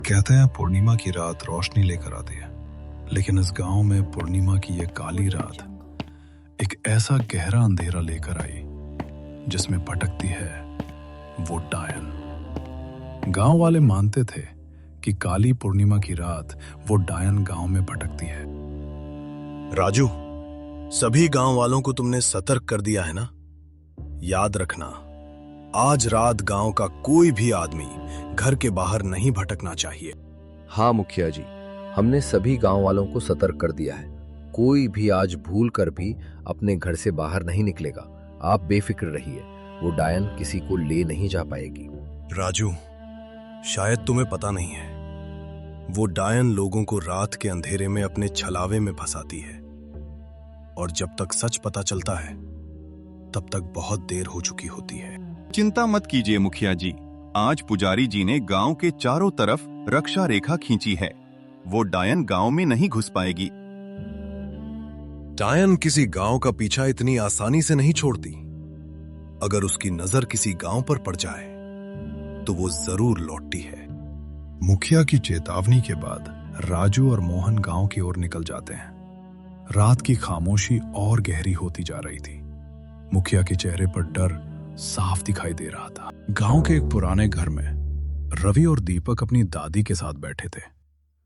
कहते हैं पूर्णिमा की रात रोशनी लेकर आती है, लेकिन इस गांव में पूर्णिमा की यह काली रात एक ऐसा गहरा अंधेरा लेकर आई जिसमें भटकती है वो डायन। गांव वाले मानते थे कि काली पूर्णिमा की रात वो डायन गांव में भटकती है। राजू, सभी गांव वालों को तुमने सतर्क कर दिया है ना? याद रखना, आज रात गांव का कोई भी आदमी घर के बाहर नहीं भटकना चाहिए। हाँ मुखिया जी, हमने सभी गांव वालों को सतर्क कर दिया है। कोई भी आज भूल कर भी अपने घर से बाहर नहीं निकलेगा। आप बेफिक्र रहिए, वो डायन किसी को ले नहीं जा पाएगी। राजू, शायद तुम्हें पता नहीं है, वो डायन लोगों को रात के अंधेरे में अपने छलावे में फंसाती है, और जब तक सच पता चलता है तब तक बहुत देर हो चुकी होती है। चिंता मत कीजिए मुखिया जी, आज पुजारी जी ने गांव के चारों तरफ रक्षा रेखा खींची है। वो डायन गांव में नहीं घुस पाएगी। डायन किसी गांव का पीछा इतनी आसानी से नहीं छोड़ती। अगर उसकी नजर किसी गांव पर पड़ जाए तो वो जरूर लौटती है। मुखिया की चेतावनी के बाद राजू और मोहन गांव की ओर निकल जाते हैं। रात की खामोशी और गहरी होती जा रही थी। मुखिया के चेहरे पर डर साफ दिखाई दे रहा था। गांव के एक पुराने घर में रवि और दीपक अपनी दादी के साथ बैठे थे।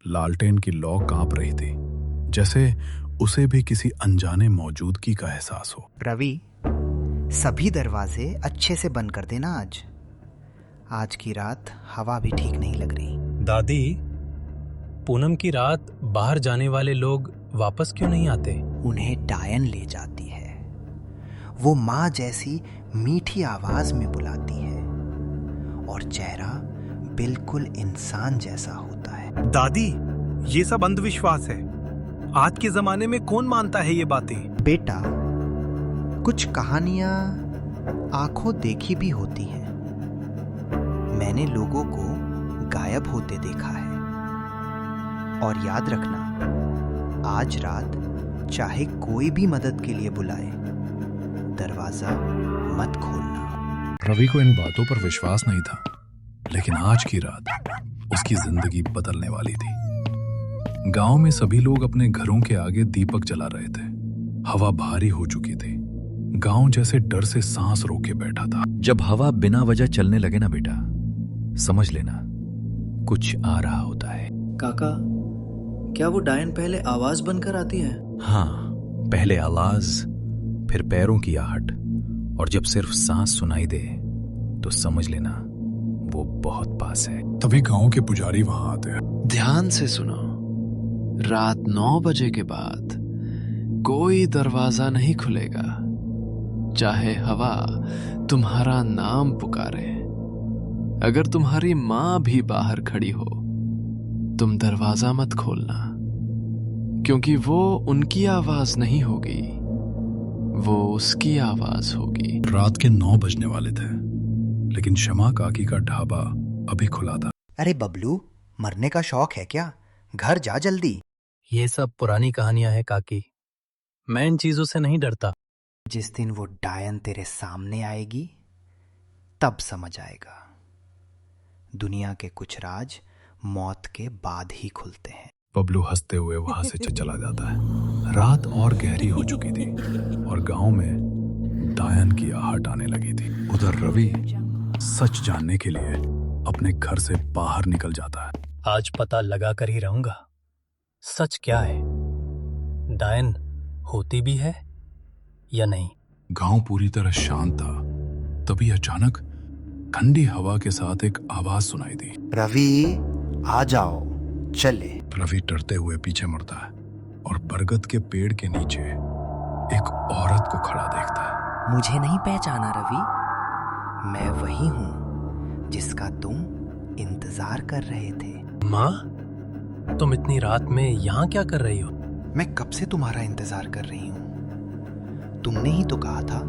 लालटेन की लौ कांप रही थी, जैसे उसे भी किसी अनजाने मौजूदगी का एहसास हो। रवि, सभी दरवाजे अच्छे से बंद कर देना। आज की रात हवा भी ठीक नहीं लग रही। दादी, पूनम की रात बाहर जाने वाले लोग वापस क्यों नहीं आते? उन्हें डायन ले जाती है। वो माँ जैसी मीठी आवाज में बुलाती है और चेहरा बिल्कुल इंसान जैसा होता है। दादी, ये सब अंधविश्वास है। आज के जमाने में कौन मानता है ये बातें? बेटा, कुछ कहानियां आंखों देखी भी होती हैं। मैंने लोगों को गायब होते देखा है। और याद रखना, आज रात चाहे कोई भी मदद के लिए बुलाए, दरवाजा मत खोलना। रवि को इन बातों पर विश्वास नहीं था, लेकिन आज की रात उसकी जिंदगी बदलने वाली थी। गांव में सभी लोग अपने घरों के आगे दीपक जला रहे थे। हवा भारी हो चुकी थी। गांव जैसे डर से सांस रोके बैठा था। जब हवा बिना वजह चलने लगे ना बेटा, समझ लेना कुछ आ रहा होता है। काका, क्या वो डायन पहले आवाज बनकर आती है? हाँ, पहले आवाज, फिर पैरों की आहट, और जब सिर्फ सांस सुनाई दे तो समझ लेना वो बहुत पास है। तभी गांव के पुजारी वहां आते हैं। ध्यान से सुनो, रात 9 बजे के बाद कोई दरवाजा नहीं खुलेगा, चाहे हवा तुम्हारा नाम पुकारे। अगर तुम्हारी माँ भी बाहर खड़ी हो, तुम दरवाजा मत खोलना, क्योंकि वो उनकी आवाज नहीं होगी, वो उसकी आवाज होगी। रात के 9 बजने वाले थे, लेकिन शमा काकी का ढाबा अभी खुला था। अरे बबलू, मरने का शौक है क्या? घर जा जल्दी। ये सब पुरानी कहानियां हैं काकी, मैं इन चीजों से नहीं डरता। जिस दिन वो डायन तेरे सामने आएगी, तब समझ आएगा। दुनिया के कुछ राज मौत के बाद ही खुलते हैं। बबलू हंसते हुए वहां से चला जाता है। रात और गहरी हो चुकी थी और गांव में डायन की आहट आने लगी थी। उधर रवि सच जानने के लिए अपने घर से बाहर निकल जाता है। आज पता लगा कर ही रहूंगा, सच क्या है, डायन होती भी है या नहीं। गांव पूरी तरह शांत था। तभी अचानक ठंडी हवा के साथ एक आवाज सुनाई दी। रवि, आ जाओ, चले। रवि डरते हुए पीछे मुड़ता है और बरगद के पेड़ के नीचे एक औरत को खड़ा देखता है। मुझे नहीं पहचाना रवि? मैं वही हूँ जिसका तुम इंतजार कर रहे थे। माँ, तुम इतनी रात में यहाँ क्या कर रही हो? मैं कब से तुम्हारा इंतजार कर रही हूँ। तुमने ही तो कहा था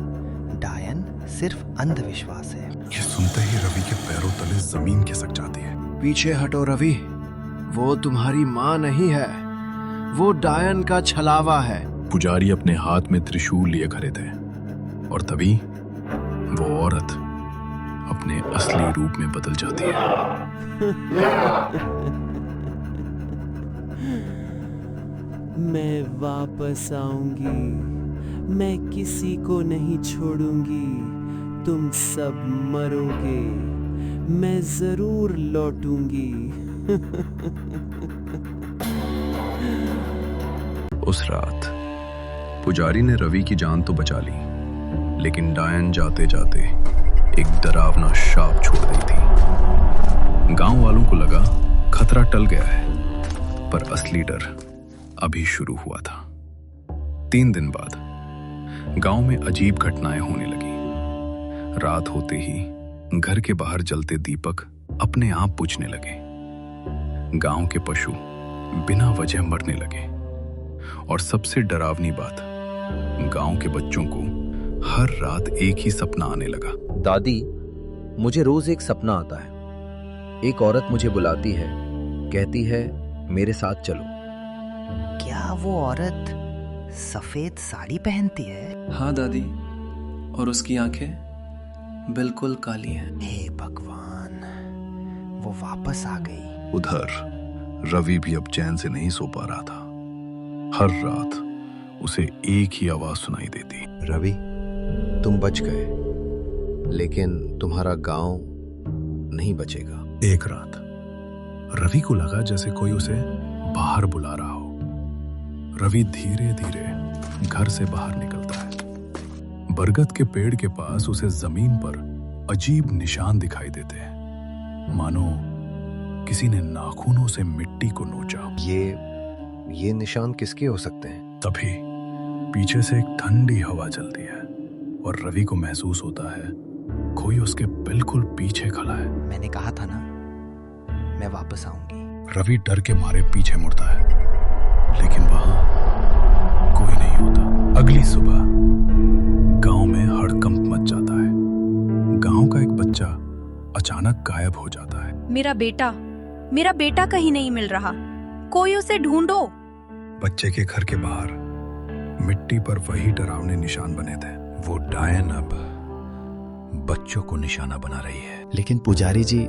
डायन सिर्फ अंधविश्वास है। ये सुनते ही रवि के पैरों तले जमीन खिसक जाती है। पीछे हटो रवि, वो तुम्हारी माँ नहीं है, वो डायन का छलावा है। पुजारी अपने हाथ में त्रिशूल लिए खड़े थे और तभी वो औरत अपने असली रूप में बदल जाती है। मैं वापस आऊंगी, मैं किसी को नहीं छोड़ूंगी, तुम सब मरोगे, मैं जरूर लौटूंगी। उस रात पुजारी ने रवि की जान तो बचा ली, लेकिन डायन जाते जाते एक डरावना शाप छोड़ दी थी। गांव वालों को लगा खतरा टल गया है, पर असली डर अभी शुरू हुआ था। 3 दिन बाद गांव में अजीब घटनाएं होने लगी। रात होते ही घर के बाहर जलते दीपक अपने आप बुझने लगे। गांव के पशु बिना वजह मरने लगे, और सबसे डरावनी बात, गांव के बच्चों को हर रात एक ही सपना आने लगा। दादी, मुझे रोज एक सपना आता है। एक औरत मुझे बुलाती है, कहती है मेरे साथ चलो। क्या वो औरत सफेद साड़ी पहनती है? हाँ दादी, और उसकी आंखें बिल्कुल काली हैं। हे भगवान, वो वापस आ गई। उधर रवि भी अब चैन से नहीं सो पा रहा था। हर रात उसे एक ही आवाज सुनाई देती। रवि, तुम बच गए, लेकिन तुम्हारा गांव नहीं बचेगा। एक रात रवि को लगा जैसे कोई उसे बाहर बुला रहा हो। रवि धीरे धीरे घर से बाहर निकलता है। बरगद के पेड़ के पास उसे जमीन पर अजीब निशान दिखाई देते हैं, मानो किसी ने नाखूनों से मिट्टी को नोचा। ये निशान किसके हो सकते हैं? तभी पीछे से एक ठंडी हवा चलती है और रवि को महसूस होता है कोई उसके बिल्कुल पीछे खड़ा है। मैंने कहा था ना, मैं वापस आऊंगी। रवि डर के मारे पीछे मुड़ता है, लेकिन वहां कोई नहीं होता। अगली सुबह गांव में हड़कंप मच जाता है। गांव का एक बच्चा अचानक गायब हो जाता है। मेरा बेटा कहीं नहीं मिल रहा, कोई उसे ढूंढो। बच्चे के घर के बाहर मिट्टी पर वही डरावने निशान बने थे। वो डायन अब बच्चों को निशाना बना रही है। लेकिन पुजारी जी,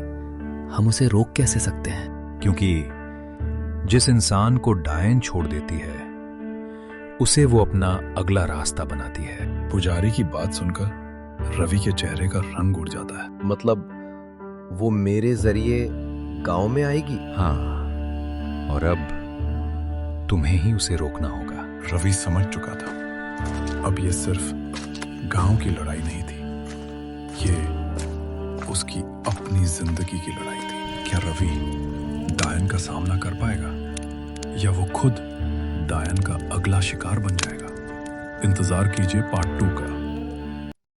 हम उसे रोक कैसे सकते हैं? क्योंकि जिस इंसान को डायन छोड़ देती है, उसे वो अपना अगला रास्ता बनाती है। पुजारी की बात सुनकर रवि के चेहरे का रंग उड़ जाता है। मतलब वो मेरे जरिए गांव में आएगी? हाँ, और अब तुम्हें ही उसे रोकना होगा। रवि समझ चुका था, अब ये सिर्फ गांव की लड़ाई नहीं थी, ये उसकी अपनी जिंदगी की लड़ाई थी। क्या रवि डायन का सामना कर पाएगा, या वो खुद डायन का अगला शिकार बन जाएगा? इंतजार कीजिए पार्ट 2 का।